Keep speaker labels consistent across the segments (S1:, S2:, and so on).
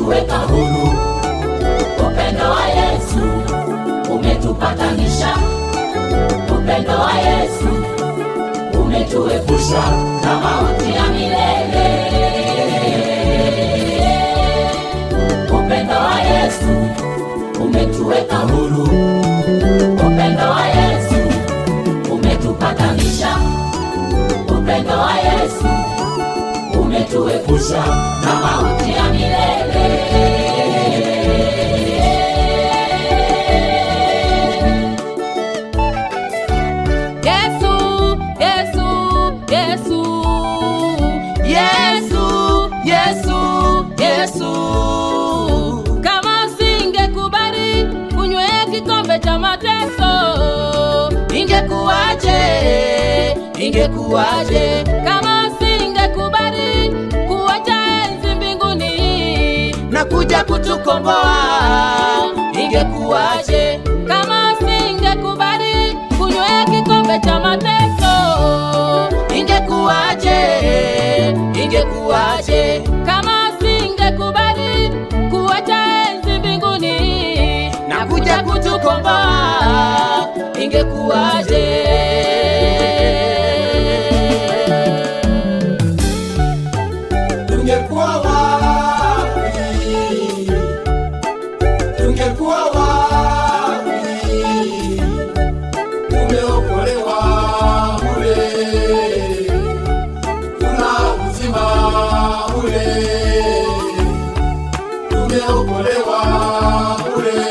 S1: umetuweka huru. Upendo wa Yesu umetupatanisha. Upendo wa Yesu umetuepusha na mauti ya milele. Upendo wa Yesu umetuweka huru. Upendo wa Yesu umetupatanisha. Upendo wa Yesu umetuepusha na mauti ya milele.
S2: Yesu, kama singekubali kunywa kikombe cha mateso, ingekuwaje? Kama singekubali kuacha enzi mbinguni na kuja kutukomboa, ingekuwaje? Kama singekubali kunywa kikombe cha mateso, ingekuwaje? Kama singekubali kuacha enzi mbinguni na kuja kutukomboa, ingekuwaje?
S3: Tungekuwa wapi? Tumeokolewa bure, tuna uzima bure. Tumeokolewa bure,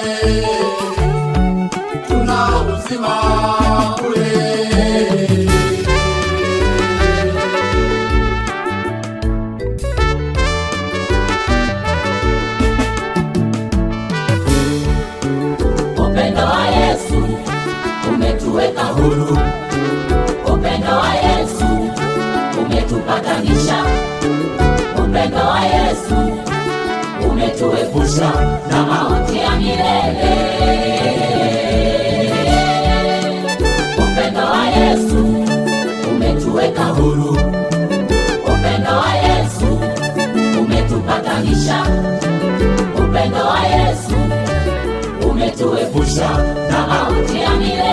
S3: tuna uzima bure.
S1: Upendo wa Yesu umetuweka huru. Upendo wa Yesu umetupatanisha. Upendo wa Yesu umetuepusha na mauti ya milele. Upendo wa Yesu umetuweka huru. Upendo wa Yesu umetupatanisha. Upendo wa Yesu umetuepusha na mauti ya milele.